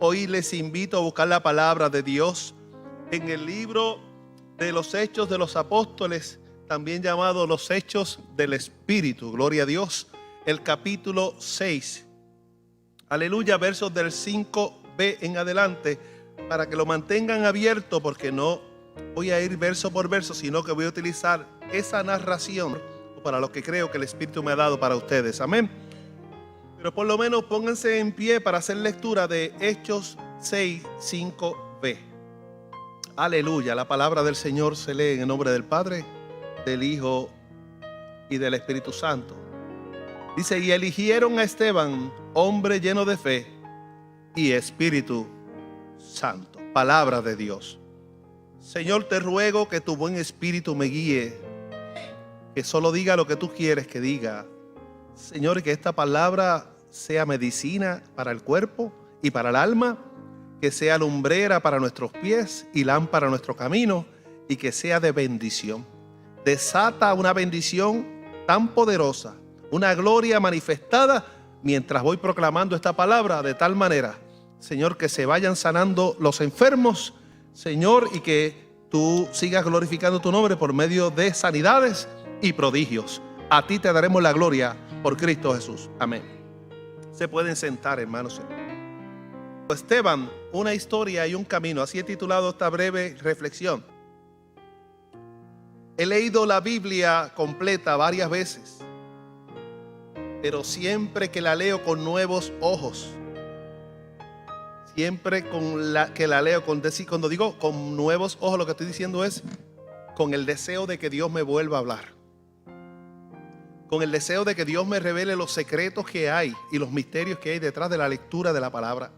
Hoy les invito a buscar la palabra de Dios en el libro de los Hechos de los Apóstoles, también llamado los Hechos del Espíritu. Gloria a Dios. El capítulo 6. Aleluya, versos del 5b en adelante, para que lo mantengan abierto, porque no voy a ir verso por verso, sino que voy a utilizar esa narración para lo que creo que el Espíritu me ha dado para ustedes. Amén. Pero por lo menos pónganse en pie para hacer lectura de Hechos 6, 5b. Aleluya, la palabra del Señor se lee en el nombre del Padre, del Hijo y del Espíritu Santo. Dice: y eligieron a Esteban, hombre lleno de fe y Espíritu Santo. Palabra de Dios. Señor, te ruego que tu buen Espíritu me guíe, que solo diga lo que tú quieres que diga. Señor, que esta palabra sea medicina para el cuerpo y para el alma, que sea lumbrera para nuestros pies y lámpara a nuestro camino, y que sea de bendición. Desata una bendición tan poderosa, una gloria manifestada mientras voy proclamando esta palabra, de tal manera, Señor, que se vayan sanando los enfermos, Señor, y que tú sigas glorificando tu nombre por medio de sanidades y prodigios. A ti te daremos la gloria por Cristo Jesús. Amén. Se pueden sentar, hermanos. Esteban, una historia y un camino. Así he titulado esta breve reflexión. He leído la Biblia completa varias veces, pero siempre que la leo con nuevos ojos. Siempre que la leo cuando digo con nuevos ojos, lo que estoy diciendo es con el deseo de que Dios me vuelva a hablar, con el deseo de que Dios me revele los secretos que hay y los misterios que hay detrás de la lectura de la palabra.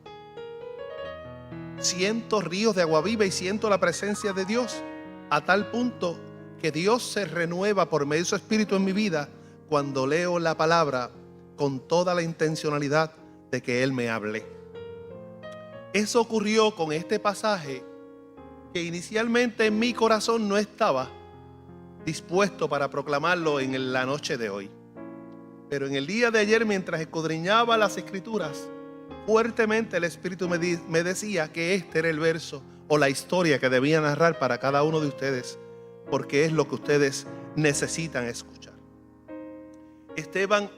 Siento ríos de agua viva y siento la presencia de Dios, a tal punto que Dios se renueva por medio de su Espíritu en mi vida cuando leo la palabra con toda la intencionalidad de que Él me hable. Eso ocurrió con este pasaje que inicialmente en mi corazón no estaba dispuesto para proclamarlo en la noche de hoy. Pero en el día de ayer, mientras escudriñaba las Escrituras, fuertemente el Espíritu me decía que este era el verso o la historia que debía narrar para cada uno de ustedes, porque es lo que ustedes necesitan escuchar. Esteban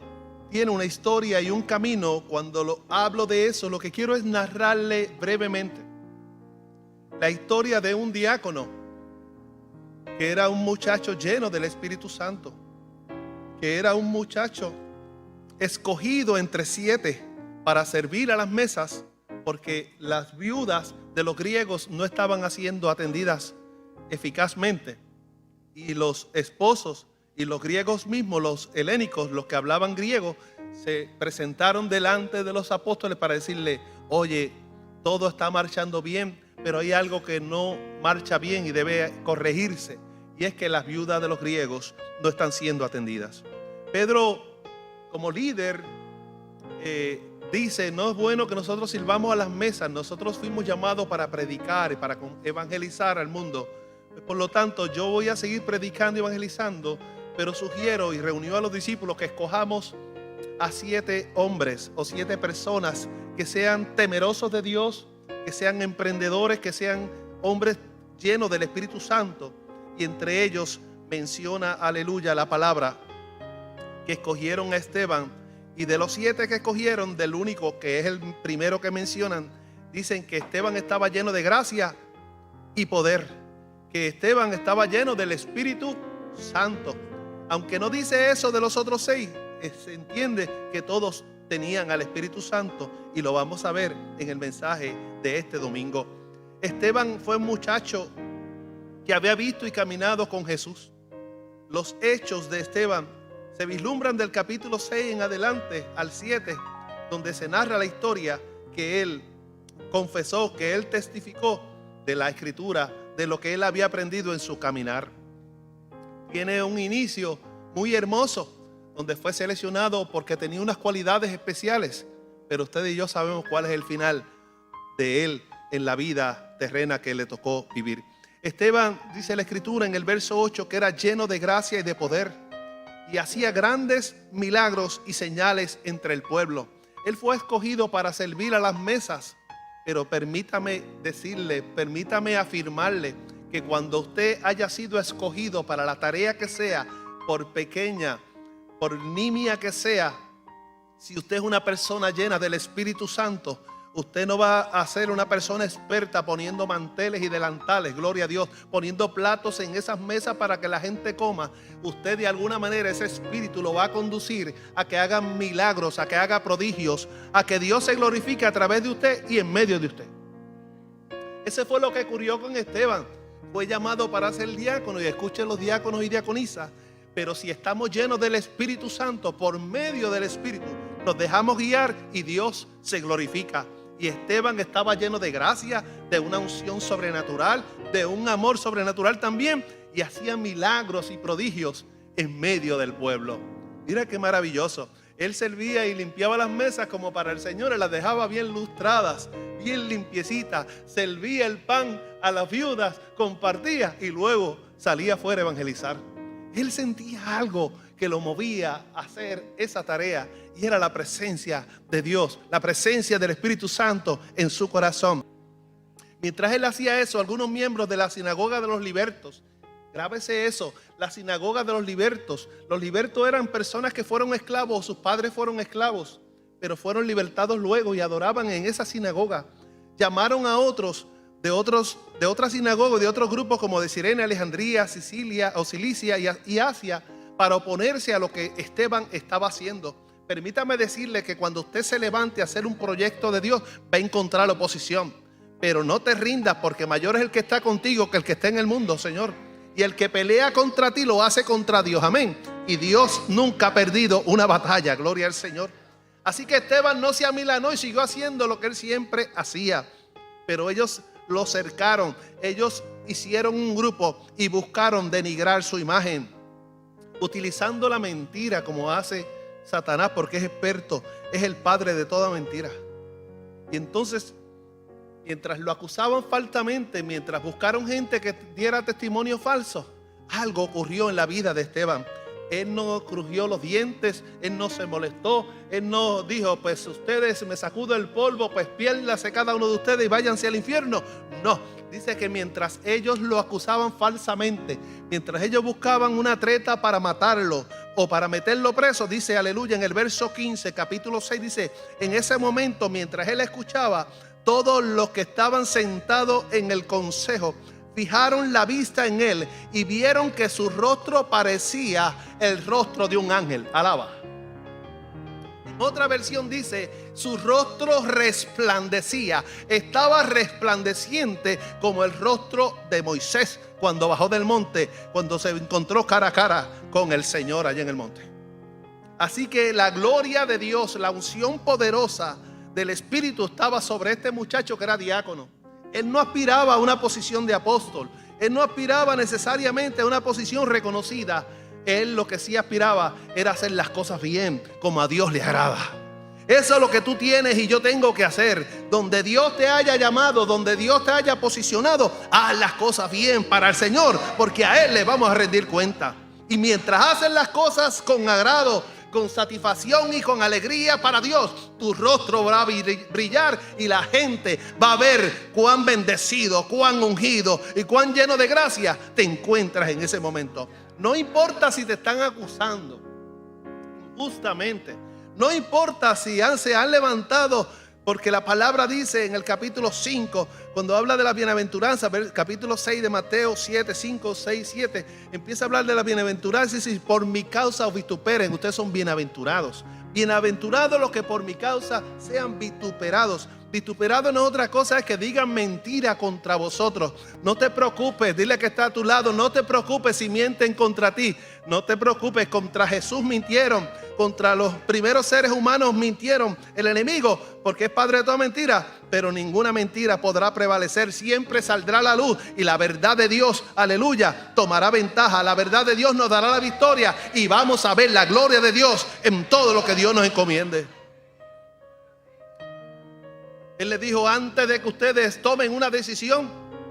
tiene una historia y un camino. Cuando hablo de eso, lo que quiero es narrarle brevemente la historia de un diácono que era un muchacho lleno del Espíritu Santo, que era un muchacho escogido entre 7 para servir a las mesas, porque las viudas de los griegos no estaban siendo atendidas eficazmente, y los esposos y los griegos mismos, los helénicos, los que hablaban griego, se presentaron delante de los apóstoles para decirle: oye, todo está marchando bien, pero hay algo que no marcha bien y debe corregirse, y es que las viudas de los griegos no están siendo atendidas. Pedro, como líder, dice: no es bueno que nosotros sirvamos a las mesas. Nosotros fuimos llamados para predicar y para evangelizar al mundo. Por lo tanto, yo voy a seguir predicando y evangelizando, pero sugiero, y reunió a los discípulos, que escojamos a 7 hombres o 7 personas que sean temerosos de Dios, que sean emprendedores, que sean hombres llenos del Espíritu Santo. Y entre ellos menciona, aleluya, la palabra que escogieron a Esteban. Y de los 7 que escogieron, del único que es el primero que mencionan, dicen que Esteban estaba lleno de gracia y poder, que Esteban estaba lleno del Espíritu Santo. Aunque no dice eso de los otros 6, se entiende que todos tenían al Espíritu Santo, y lo vamos a ver en el mensaje de este domingo. Esteban fue un muchacho que había visto y caminado con Jesús. Los hechos de Esteban se vislumbran del capítulo 6 en adelante al 7, donde se narra la historia que él confesó, que él testificó de la Escritura, de lo que él había aprendido en su caminar. Tiene un inicio muy hermoso, donde fue seleccionado porque tenía unas cualidades especiales, pero ustedes y yo sabemos cuál es el final de él en la vida terrena que le tocó vivir. Esteban, dice la Escritura en el verso 8, que era lleno de gracia y de poder, y hacía grandes milagros y señales entre el pueblo. Él fue escogido para servir a las mesas Pero permítame decirle, permítame afirmarle que cuando usted haya sido escogido para la tarea que sea, por pequeña, por nimia que sea, si usted es una persona llena del Espíritu Santo, usted no va a ser una persona experta poniendo manteles y delantales, gloria a Dios, poniendo platos en esas mesas para que la gente coma. Usted de alguna manera ese espíritu lo va a conducir a que haga milagros, a que haga prodigios, a que Dios se glorifique a través de usted y en medio de usted. Ese fue lo que ocurrió con Esteban. Fue llamado para ser diácono, y escuchen los diáconos y diaconisas. Pero si estamos llenos del Espíritu Santo, por medio del Espíritu, nos dejamos guiar y Dios se glorifica. Y Esteban estaba lleno de gracia, de una unción sobrenatural, de un amor sobrenatural también, y hacía milagros y prodigios en medio del pueblo. Mira qué maravilloso. Él servía y limpiaba las mesas como para el Señor, y las dejaba bien lustradas, bien limpiecitas. Servía el pan a las viudas, compartía y luego salía afuera a evangelizar. Él sentía algo que lo movía a hacer esa tarea, y era la presencia de Dios, la presencia del Espíritu Santo en su corazón. Mientras él hacía eso, algunos miembros de la sinagoga de los libertos, grábese eso, la sinagoga de los libertos eran personas que fueron esclavos, sus padres fueron esclavos, pero fueron libertados luego y adoraban en esa sinagoga. Llamaron a otros de otras sinagogas, de otros grupos como de Cirene, Alejandría, Sicilia o Cilicia y Asia, para oponerse a lo que Esteban estaba haciendo. Permítame decirle que cuando usted se levante a hacer un proyecto de Dios, va a encontrar oposición. Pero no te rindas, porque mayor es el que está contigo que el que está en el mundo, Señor. Y el que pelea contra ti lo hace contra Dios, amén. Y Dios nunca ha perdido una batalla, gloria al Señor. Así que Esteban no se amilanó y siguió haciendo lo que él siempre hacía. Pero ellos lo cercaron, ellos hicieron un grupo y buscaron denigrar su imagen, utilizando la mentira como hace Satanás, porque es experto, es el padre de toda mentira. Y entonces, mientras lo acusaban falsamente, mientras buscaron gente que diera testimonio falso, algo ocurrió en la vida de Esteban. Él no crujió los dientes, él no se molestó, él no dijo, pues ustedes me sacudo el polvo, pues piérdase cada uno de ustedes y váyanse al infierno. No, dice que mientras ellos lo acusaban falsamente, mientras ellos buscaban una treta para matarlo o para meterlo preso, dice, aleluya, en el verso 15, capítulo 6, dice, en ese momento, mientras él escuchaba, todos los que estaban sentados en el consejo fijaron la vista en él y vieron que su rostro parecía el rostro de un ángel. Alaba. En otra versión dice, su rostro resplandecía, estaba resplandeciente como el rostro de Moisés cuando bajó del monte, cuando se encontró cara a cara con el Señor allá en el monte. Así que la gloria de Dios, la unción poderosa del Espíritu estaba sobre este muchacho que era diácono. Él no aspiraba a una posición de apóstol, él no aspiraba necesariamente a una posición reconocida. Él lo que sí aspiraba era hacer las cosas bien, como a Dios le agrada. Eso es lo que tú tienes y yo tengo que hacer. Donde Dios te haya llamado, donde Dios te haya posicionado, haz las cosas bien para el Señor, porque a Él le vamos a rendir cuenta. Y mientras haces las cosas con agrado, con satisfacción y con alegría para Dios, tu rostro va a brillar y la gente va a ver cuán bendecido, cuán ungido y cuán lleno de gracia te encuentras en ese momento. No importa si te están acusando injustamente, no importa si se han levantado, porque la palabra dice en el capítulo 5, cuando habla de la bienaventuranza, capítulo 6 de Mateo 7, 5, 6, 7, empieza a hablar de la bienaventuranza y dice, por mi causa os vituperen, ustedes son bienaventurados. Bienaventurados los que por mi causa sean vituperados. Vituperado no es otra cosa, es que digan mentira contra vosotros. No te preocupes, dile que está a tu lado, no te preocupes si mienten contra ti. No te preocupes, contra Jesús mintieron, contra los primeros seres humanos mintieron el enemigo, porque es padre de toda mentira. Pero ninguna mentira podrá prevalecer, siempre saldrá la luz y la verdad de Dios, aleluya, tomará ventaja. La verdad de Dios nos dará la victoria y vamos a ver la gloria de Dios en todo lo que Dios nos encomiende. Él les dijo, antes de que ustedes tomen una decisión,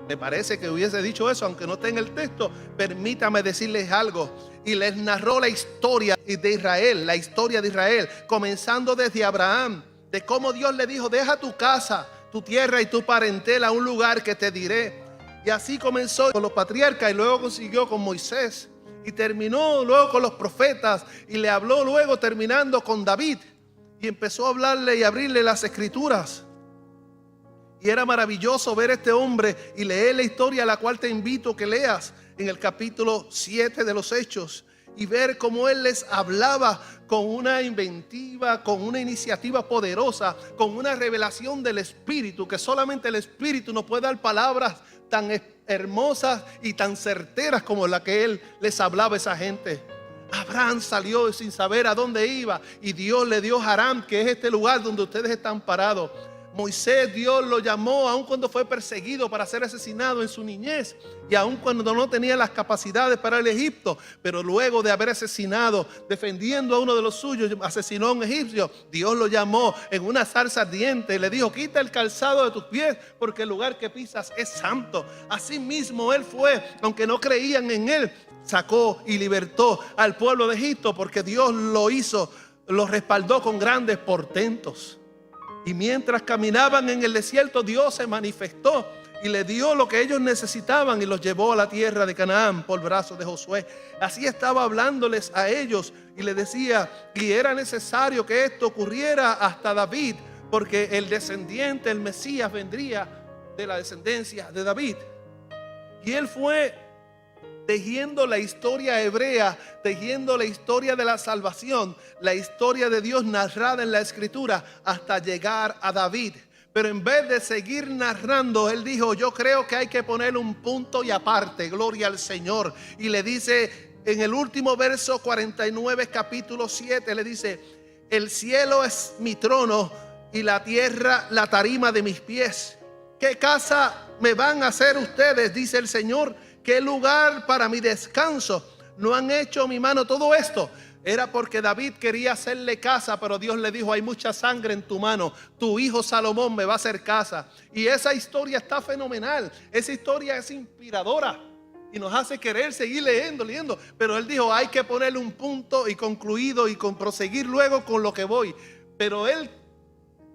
me parece que hubiese dicho eso, aunque no esté en el texto, permítame decirles algo. Y les narró la historia de Israel, la historia de Israel, comenzando desde Abraham, de cómo Dios le dijo, deja tu casa, tu tierra y tu parentela a un lugar que te diré. Y así comenzó con los patriarcas y luego consiguió con Moisés. Y terminó luego con los profetas y le habló luego terminando con David. Y empezó a hablarle y abrirle las escrituras. Y era maravilloso ver a este hombre y leer la historia, a la cual te invito que leas en el capítulo 7 de los Hechos. Y ver cómo él les hablaba con una inventiva, con una iniciativa poderosa, con una revelación del Espíritu, que solamente el Espíritu nos puede dar palabras tan hermosas y tan certeras como la que él les hablaba a esa gente. Abraham salió sin saber a dónde iba y Dios le dio Harán, que es este lugar donde ustedes están parados. Moisés, Dios lo llamó aun cuando fue perseguido para ser asesinado en su niñez y aun cuando no tenía las capacidades para el Egipto, pero luego de haber asesinado, defendiendo a uno de los suyos, asesinó a un egipcio. Dios lo llamó en una zarza ardiente y le dijo: quita el calzado de tus pies porque el lugar que pisas es santo. Así mismo él fue, aunque no creían en él, sacó y libertó al pueblo de Egipto, porque Dios lo hizo, lo respaldó con grandes portentos. Y mientras caminaban en el desierto, Dios se manifestó y le dio lo que ellos necesitaban y los llevó a la tierra de Canaán por brazo de Josué. Así estaba hablándoles a ellos y les decía, y era necesario que esto ocurriera hasta David, porque el descendiente, el Mesías, vendría de la descendencia de David. Y él fue tejiendo la historia hebrea, tejiendo la historia de la salvación, la historia de Dios narrada en la Escritura hasta llegar a David. Pero en vez de seguir narrando, él dijo: yo creo que hay que poner un punto y aparte, gloria al Señor. Y le dice en el último verso 49, capítulo 7, le dice: el cielo es mi trono y la tierra la tarima de mis pies. ¿Qué casa me van a hacer ustedes?, dice el Señor. ¿Qué lugar para mi descanso? ¿No han hecho mi mano todo esto? Era porque David quería hacerle casa, pero Dios le dijo: hay mucha sangre en tu mano, tu hijo Salomón me va a hacer casa. Y esa historia está fenomenal, esa historia es inspiradora y nos hace querer seguir leyendo. Pero él dijo: hay que ponerle un punto y concluido y proseguir luego con lo que voy. Pero él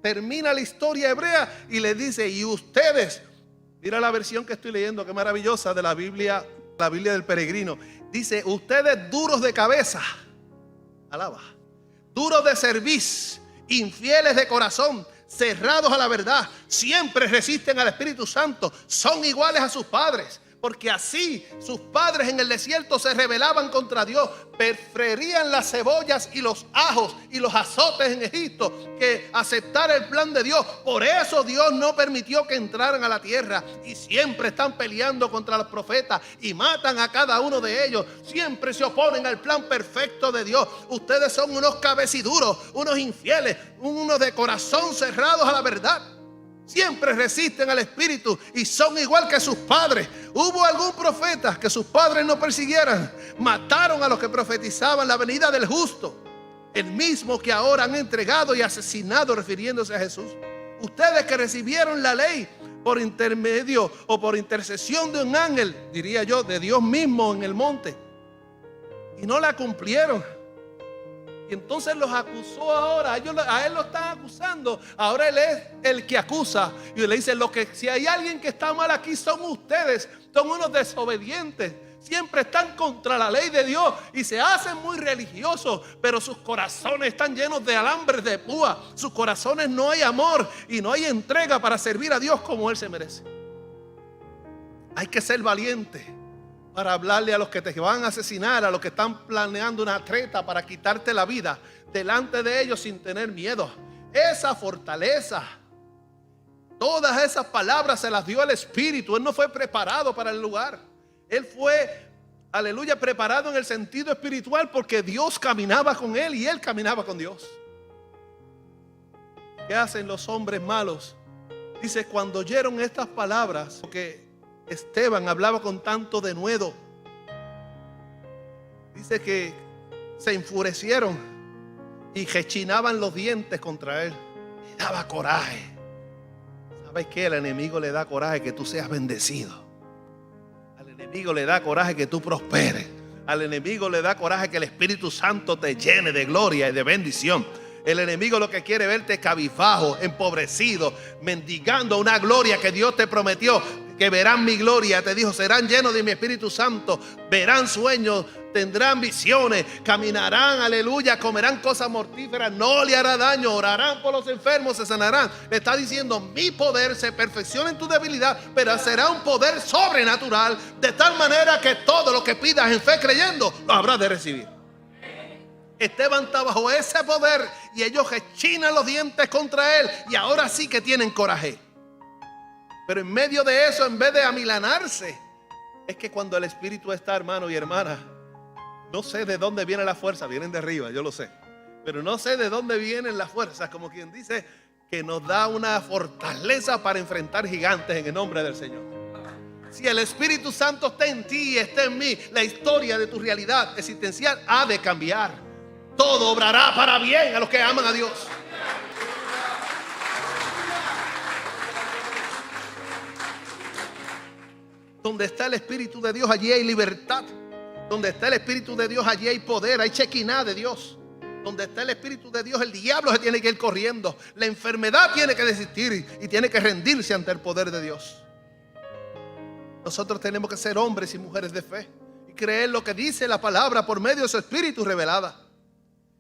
termina la historia hebrea y le dice: y ustedes, mira la versión que estoy leyendo, que maravillosa, de la Biblia del Peregrino. Dice: ustedes duros de cabeza, alaba, duros de cerviz, infieles de corazón, cerrados a la verdad, siempre resisten al Espíritu Santo, son iguales a sus padres. Porque así sus padres en el desierto se rebelaban contra Dios, preferían las cebollas y los ajos y los azotes en Egipto que aceptar el plan de Dios. Por eso Dios no permitió que entraran a la tierra, y siempre están peleando contra los profetas y matan a cada uno de ellos. Siempre se oponen al plan perfecto de Dios. Ustedes son unos cabeciduros, unos infieles, unos de corazón cerrados a la verdad. Siempre resisten al Espíritu y son igual que sus padres. Hubo algún profeta que sus padres no persiguieran. Mataron a los que profetizaban la venida del justo, el mismo que ahora han entregado y asesinado, refiriéndose a Jesús. Ustedes que recibieron la ley por intermedio o por intercesión de un ángel, diría yo, de Dios mismo en el monte, y no la cumplieron. Y entonces los acusó ahora, a él lo están acusando. Ahora él es el que acusa. Y le dice: si hay alguien que está mal aquí, son ustedes. Son unos desobedientes. Siempre están contra la ley de Dios y se hacen muy religiosos, pero sus corazones están llenos de alambres de púa. Sus corazones no hay amor y no hay entrega para servir a Dios como Él se merece. Hay que ser valiente para hablarle a los que te van a asesinar, a los que están planeando una treta para quitarte la vida, delante de ellos sin tener miedo. Esa fortaleza, todas esas palabras se las dio el Espíritu. Él no fue preparado para el lugar. Él fue, aleluya, preparado en el sentido espiritual, porque Dios caminaba con él y él caminaba con Dios. ¿Qué hacen los hombres malos? Dice: cuando oyeron estas palabras, porque Esteban hablaba con tanto denuedo, dice que se enfurecieron y rechinaban los dientes contra él. Le daba coraje. ¿Sabes qué? Al enemigo le da coraje que tú seas bendecido. Al enemigo le da coraje que tú prosperes. Al enemigo le da coraje que el Espíritu Santo te llene de gloria y de bendición. El enemigo lo que quiere es verte cabizbajo, empobrecido, mendigando una gloria que Dios te prometió. Que verán mi gloria, te dijo, serán llenos de mi Espíritu Santo, verán sueños, tendrán visiones, caminarán, aleluya, comerán cosas mortíferas, no le hará daño, orarán por los enfermos, se sanarán. Le está diciendo, mi poder se perfecciona en tu debilidad, pero será un poder sobrenatural, de tal manera que todo lo que pidas en fe creyendo, lo habrás de recibir. Esteban está bajo ese poder y ellos rechinan los dientes contra él y ahora sí que tienen coraje. Pero en medio de eso, en vez de amilanarse, es que cuando el Espíritu está, hermano y hermana, no sé de dónde viene la fuerza, vienen de arriba, yo lo sé, pero no sé de dónde vienen las fuerzas, como quien dice, que nos da una fortaleza para enfrentar gigantes en el nombre del Señor. Si el Espíritu Santo está en ti y está en mí, la historia de tu realidad existencial ha de cambiar. Todo obrará para bien a los que aman a Dios. Donde está el Espíritu de Dios, allí hay libertad. Donde está el Espíritu de Dios, allí hay poder, hay chequiná de Dios. Donde está el Espíritu de Dios, el diablo se tiene que ir corriendo. La enfermedad tiene que desistir y tiene que rendirse ante el poder de Dios. Nosotros tenemos que ser hombres y mujeres de fe y creer lo que dice la palabra por medio de su Espíritu revelada.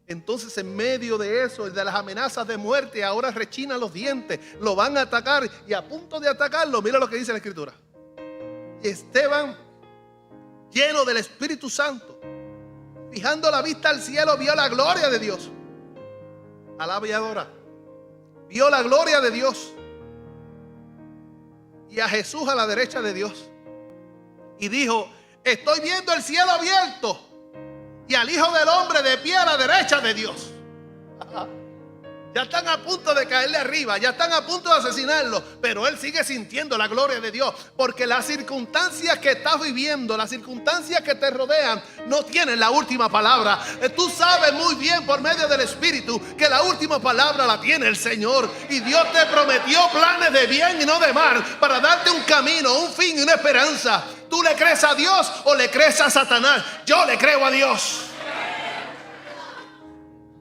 Entonces, en medio de eso, de las amenazas de muerte, ahora rechinan los dientes, lo van a atacar y a punto de atacarlo, mira lo que dice la Escritura. Y Esteban, lleno del Espíritu Santo, fijando la vista al cielo, vio la gloria de Dios. Alaba y adora. Vio la gloria de Dios y a Jesús a la derecha de Dios. Y dijo, estoy viendo el cielo abierto y al Hijo del Hombre de pie a la derecha de Dios. Ya están a punto de caerle arriba, ya están a punto de asesinarlo, pero él sigue sintiendo la gloria de Dios, porque las circunstancias que estás viviendo, las circunstancias que te rodean, no tienen la última palabra. Tú sabes muy bien por medio del Espíritu que la última palabra la tiene el Señor, y Dios te prometió planes de bien y no de mal, para darte un camino, un fin y una esperanza. ¿Tú le crees a Dios o le crees a Satanás? Yo le creo a Dios.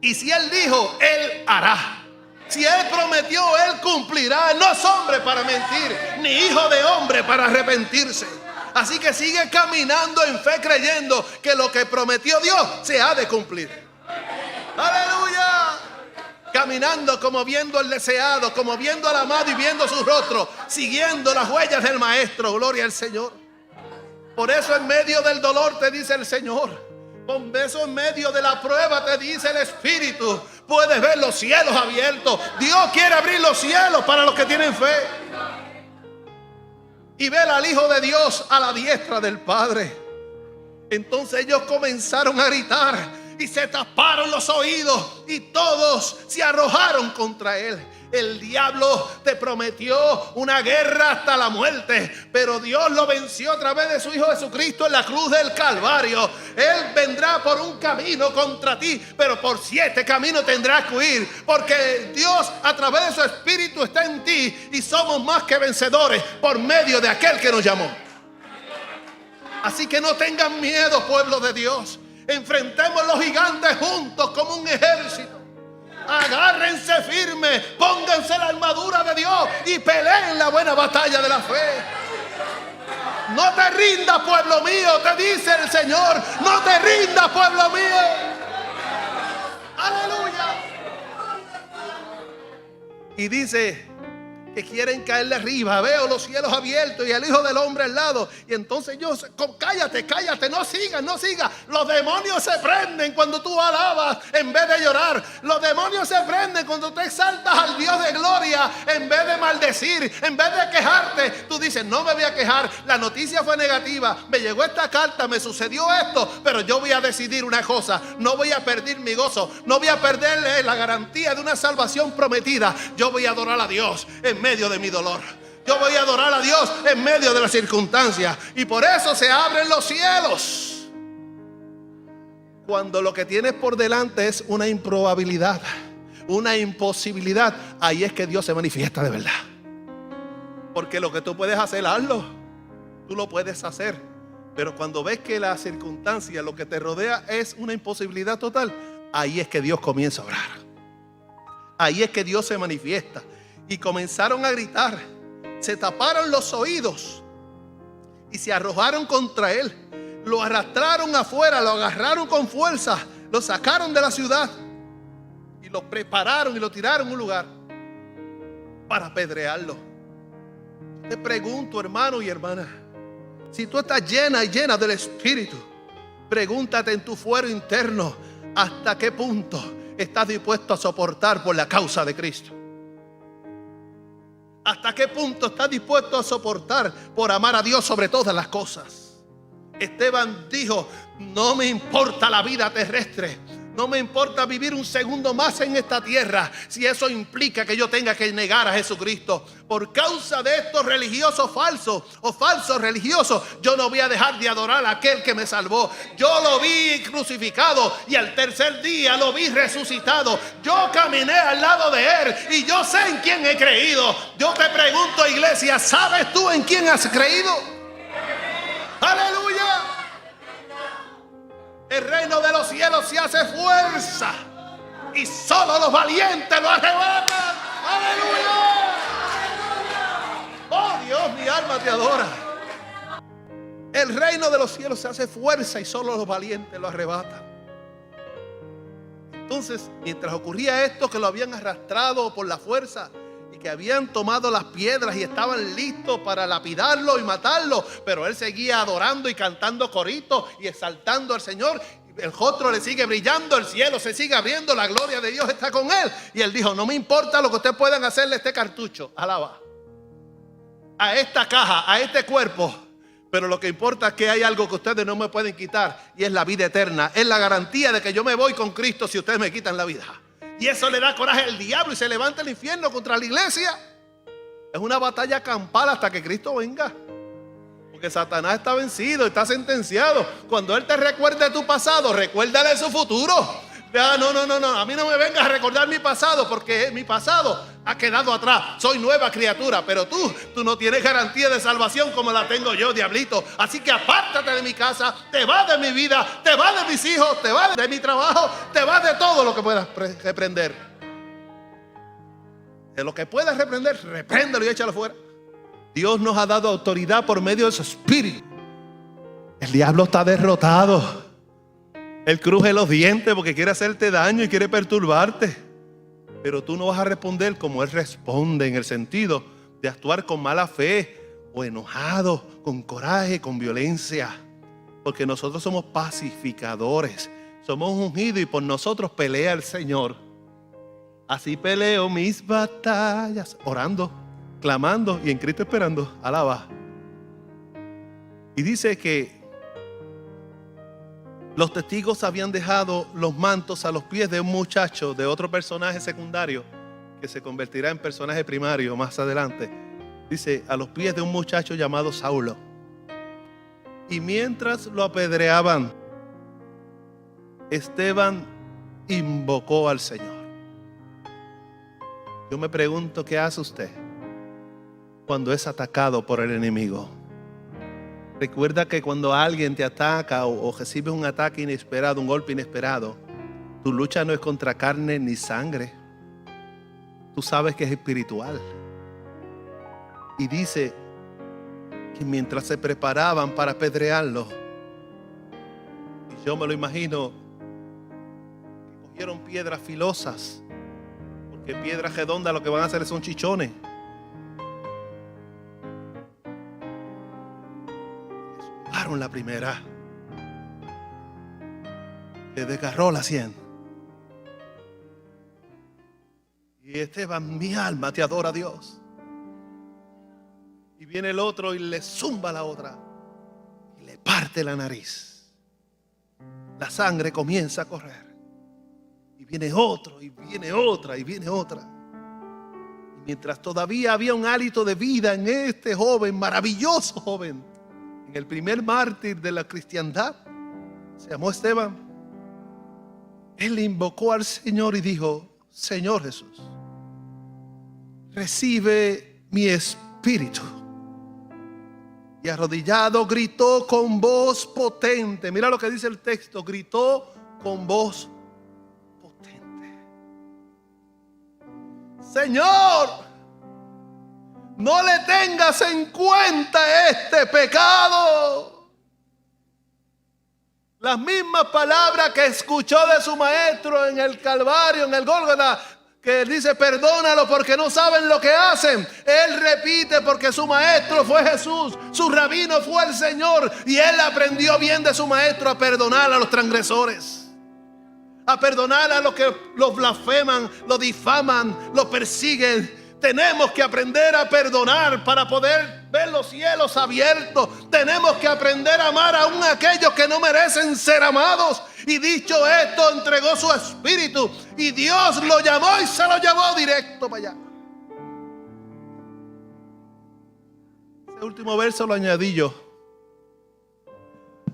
Y si Él dijo, Él hará. Si Él prometió, Él cumplirá. Él no es hombre para mentir, ni hijo de hombre para arrepentirse. Así que sigue caminando en fe, creyendo que lo que prometió Dios se ha de cumplir. ¡Aleluya! Caminando como viendo al deseado, como viendo al amado y viendo su rostro, siguiendo las huellas del Maestro. Gloria al Señor. Por eso en medio del dolor te dice el Señor, por eso en medio de la prueba te dice el Espíritu, puedes ver los cielos abiertos. Dios quiere abrir los cielos para los que tienen fe. Y ver al Hijo de Dios a la diestra del Padre. Entonces ellos comenzaron a gritar y se taparon los oídos y todos se arrojaron contra él. El diablo te prometió una guerra hasta la muerte, pero Dios lo venció a través de su Hijo Jesucristo en la cruz del Calvario. Él vendrá por un camino contra ti, pero por 7 caminos tendrás que huir, porque Dios a través de su Espíritu está en ti y somos más que vencedores por medio de aquel que nos llamó. Así que no tengan miedo, pueblo de Dios. Enfrentemos los gigantes juntos como un ejército. Agárrense firme, pónganse la armadura de Dios y peleen la buena batalla de la fe. No te rindas, pueblo mío, te dice el Señor. No te rindas, pueblo mío. Aleluya. Y dice que quieren caerle arriba. Veo los cielos abiertos y el Hijo del Hombre al lado. Y entonces ellos, cállate, cállate, no sigas, no sigas. Los demonios se prenden cuando tú alabas en vez de llorar. Los demonios se prenden cuando tú exaltas al Dios de gloria en vez de maldecir, en vez de quejarte. Tú dices, no me voy a quejar, la noticia fue negativa, me llegó esta carta, me sucedió esto, pero yo voy a decidir una cosa, no voy a perder mi gozo, no voy a perder la garantía de una salvación prometida. Yo voy a adorar a Dios en medio de mi dolor. Yo voy a adorar a Dios en medio de las circunstancias. Y por eso se abren los cielos. Cuando lo que tienes por delante es una improbabilidad, una imposibilidad, ahí es que Dios se manifiesta de verdad. Porque lo que tú puedes hacer, hazlo. Tú lo puedes hacer. Pero cuando ves que la circunstancia, lo que te rodea es una imposibilidad total, ahí es que Dios comienza a obrar. Ahí es que Dios se manifiesta. Y comenzaron a gritar, se taparon los oídos y se arrojaron contra él. Lo arrastraron afuera, lo agarraron con fuerza, lo sacaron de la ciudad y lo prepararon y lo tiraron a un lugar para apedrearlo. Te pregunto, hermano y hermana, si tú estás llena y llena del Espíritu, pregúntate en tu fuero interno, ¿hasta qué punto estás dispuesto a soportar por la causa de Cristo? ¿Hasta qué punto estás dispuesto a soportar por amar a Dios sobre todas las cosas? Esteban dijo, no me importa la vida terrestre, no me importa vivir un segundo más en esta tierra, si eso implica que yo tenga que negar a Jesucristo. Por causa de estos religiosos falsos o falsos religiosos, yo no voy a dejar de adorar a aquel que me salvó. Yo lo vi crucificado y al tercer día lo vi resucitado. Yo caminé al lado de él y yo sé en quién he creído. Yo te pregunto, iglesia, ¿sabes tú en quién has creído? ¡Aleluya! El reino de los cielos se hace fuerza y solo los valientes lo arrebatan. ¡Aleluya! ¡Oh Dios, mi alma te adora! El reino de los cielos se hace fuerza y solo los valientes lo arrebatan. Entonces, mientras ocurría esto, que lo habían arrastrado por la fuerza y que habían tomado las piedras y estaban listos para lapidarlo y matarlo, pero él seguía adorando y cantando coritos y exaltando al Señor. El rostro le sigue brillando, el cielo se sigue abriendo, la gloria de Dios está con él. Y él dijo, no me importa lo que ustedes puedan hacerle a este cartucho, alaba, a esta caja, a este cuerpo, pero lo que importa es que hay algo que ustedes no me pueden quitar, y es la vida eterna. Es la garantía de que yo me voy con Cristo si ustedes me quitan la vida. Y eso le da coraje al diablo y se levanta el infierno contra la iglesia. Es una batalla campal hasta que Cristo venga, porque Satanás está vencido, está sentenciado. Cuando él te recuerde tu pasado, recuérdale su futuro. No, a mí no me vengas a recordar mi pasado, porque mi pasado ha quedado atrás. Soy nueva criatura, pero tú no tienes garantía de salvación como la tengo yo, diablito. Así que apártate de mi casa, te vas de mi vida, te vas de mis hijos, te vas de mi trabajo, te vas de todo lo que puedas reprender. De lo que puedas reprender, repréndelo y échalo fuera. Dios nos ha dado autoridad por medio de su Espíritu. El diablo está derrotado. Él cruje los dientes porque quiere hacerte daño y quiere perturbarte. Pero tú no vas a responder como él responde, en el sentido de actuar con mala fe o enojado, con coraje, con violencia. Porque nosotros somos pacificadores, somos ungidos y por nosotros pelea el Señor. Así peleo mis batallas, orando, clamando y en Cristo esperando. Alaba. Y dice que los testigos habían dejado los mantos a los pies de un muchacho, de otro personaje secundario, que se convertirá en personaje primario más adelante. Dice, a los pies de un muchacho llamado Saulo. Y mientras lo apedreaban, Esteban invocó al Señor. Yo me pregunto, ¿qué hace usted cuando es atacado por el enemigo? Recuerda que cuando alguien te ataca o recibes un ataque inesperado, un golpe inesperado, tu lucha no es contra carne ni sangre. Tú sabes que es espiritual. Y dice que mientras se preparaban para apedrearlo, y yo me lo imagino, que cogieron piedras filosas, porque piedras redondas lo que van a hacer son chichones. La primera le desgarró la sien. Y Esteban, mi alma te adora, Dios. Y viene el otro y le zumba la otra y le parte la nariz. La sangre comienza a correr y viene otro y viene otra y viene otra. Y mientras todavía había un hálito de vida en este joven, maravilloso joven, el primer mártir de la cristiandad, se llamó Esteban. Él invocó al Señor y dijo, Señor Jesús, recibe mi espíritu. Y arrodillado gritó con voz potente. Mira lo que dice el texto, gritó con voz potente. Señor, no le tengas en cuenta este pecado. Las mismas palabras que escuchó de su maestro en el Calvario, en el Gólgota, que él dice: perdónalo porque no saben lo que hacen. Él repite porque su maestro fue Jesús, su rabino fue el Señor, y él aprendió bien de su maestro a perdonar a los transgresores, a perdonar a los que los blasfeman, los difaman, los persiguen. Tenemos que aprender a perdonar para poder ver los cielos abiertos. Tenemos que aprender a amar aún a aquellos que no merecen ser amados. Y dicho esto, entregó su espíritu y Dios lo llamó y se lo llevó directo para allá. Ese último verso lo añadí yo,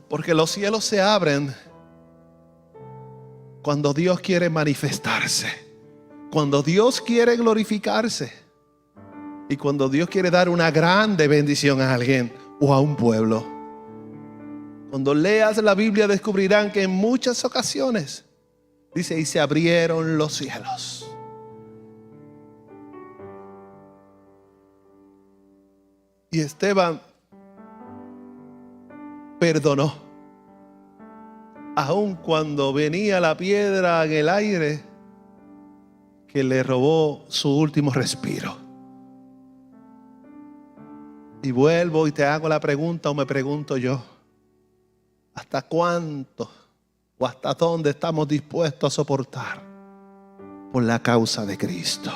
porque los cielos se abren cuando Dios quiere manifestarse, cuando Dios quiere glorificarse y cuando Dios quiere dar una grande bendición a alguien o a un pueblo. Cuando leas la Biblia descubrirán que en muchas ocasiones dice: y se abrieron los cielos. Y Esteban perdonó, aun cuando venía la piedra en el aire que le robó su último respiro. Y vuelvo y te hago la pregunta, o me pregunto yo: ¿hasta cuánto o hasta dónde estamos dispuestos a soportar por la causa de Cristo?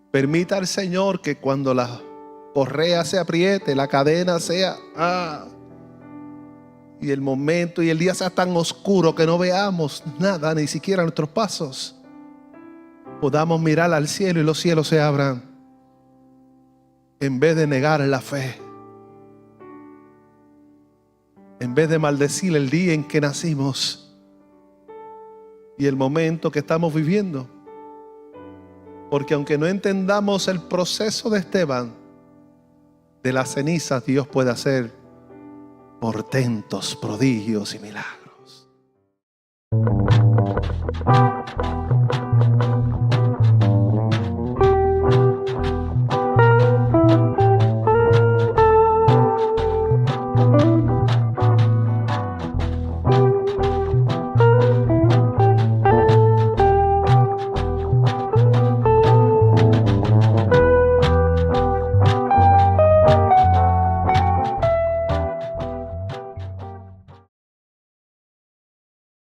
Permita al Señor que cuando la correa se apriete, la cadena sea y el momento y el día sea tan oscuro que no veamos nada, ni siquiera nuestros pasos, podamos mirar al cielo y los cielos se abran, en vez de negar la fe, en vez de maldecir el día en que nacimos y el momento que estamos viviendo. Porque aunque no entendamos el proceso de Esteban, de las cenizas Dios puede hacer portentos, prodigios y milagros.